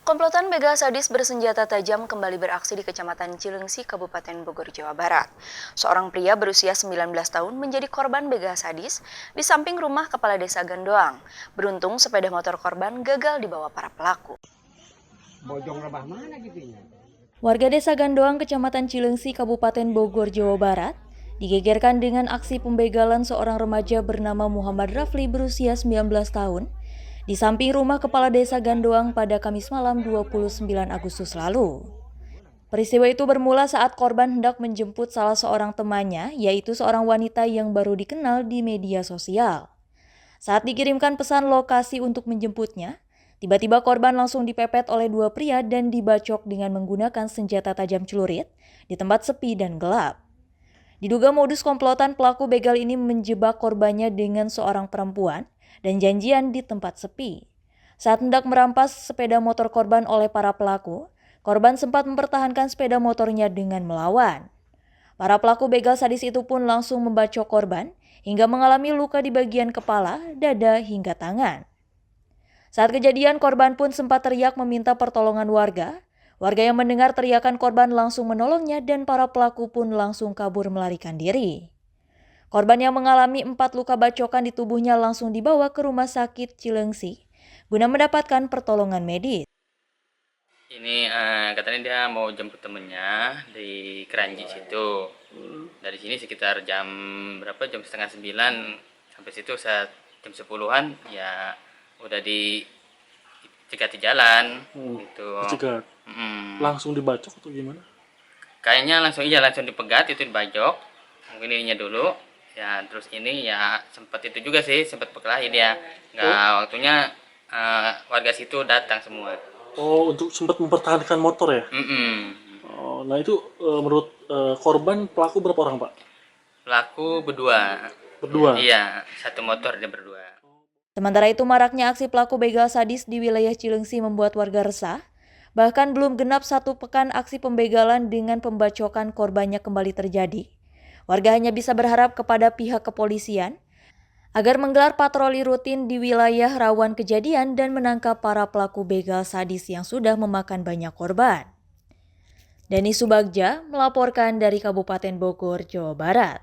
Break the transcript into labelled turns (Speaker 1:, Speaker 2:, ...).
Speaker 1: Komplotan begal sadis bersenjata tajam kembali beraksi di Kecamatan Cileungsi, Kabupaten Bogor, Jawa Barat. Seorang pria berusia 19 tahun menjadi korban begal sadis di samping rumah kepala desa Gandoang. Beruntung sepeda motor korban gagal dibawa para pelaku. Warga desa Gandoang, Kecamatan Cileungsi, Kabupaten Bogor, Jawa Barat, digegerkan dengan aksi pembegalan seorang remaja bernama Muhammad Rafli berusia 19 tahun di samping rumah kepala desa Gandoang pada Kamis malam 29 Agustus lalu. Peristiwa itu bermula saat korban hendak menjemput salah seorang temannya, yaitu seorang wanita yang baru dikenal di media sosial. Saat dikirimkan pesan lokasi untuk menjemputnya, tiba-tiba korban langsung dipepet oleh dua pria dan dibacok dengan menggunakan senjata tajam celurit di tempat sepi dan gelap. Diduga modus komplotan pelaku begal ini menjebak korbannya dengan seorang perempuan dan janjian di tempat sepi. Saat hendak merampas sepeda motor korban oleh para pelaku, korban sempat mempertahankan sepeda motornya dengan melawan. Para pelaku begal sadis itu pun langsung membacok korban hingga mengalami luka di bagian kepala, dada, hingga tangan. Saat kejadian, korban pun sempat teriak meminta pertolongan warga. Warga yang mendengar teriakan korban langsung menolongnya dan para pelaku pun langsung kabur melarikan diri. Korban yang mengalami 4 luka bacokan di tubuhnya langsung dibawa ke rumah sakit Cileungsi guna mendapatkan pertolongan medis.
Speaker 2: Ini katanya dia mau jemput temennya di Keranji situ. Dari sini sekitar jam berapa? Jam setengah 9 sampai situ saat jam 10-an ya udah dicegati jalan gitu.
Speaker 3: Dicegat. Langsung dibacok atau gimana?
Speaker 2: Kayaknya langsung dipegat, itu dibajok. Mungkin ininya dulu. Ya terus ini ya sempat itu juga sih, sempat berkelahi dia. Waktunya warga situ datang semua.
Speaker 3: Oh, untuk sempat mempertahankan motor ya? Oh, nah itu menurut korban pelaku berapa orang, Pak?
Speaker 2: Pelaku berdua.
Speaker 3: Berdua?
Speaker 2: Iya, satu motor dia berdua.
Speaker 1: Sementara itu, maraknya aksi pelaku begal sadis di wilayah Cileungsi membuat warga resah. Bahkan belum genap 1 pekan aksi pembegalan dengan pembacokan korbannya kembali terjadi. Warga hanya bisa berharap kepada pihak kepolisian agar menggelar patroli rutin di wilayah rawan kejadian dan menangkap para pelaku begal sadis yang sudah memakan banyak korban. Dani Subagja melaporkan dari Kabupaten Bogor, Jawa Barat.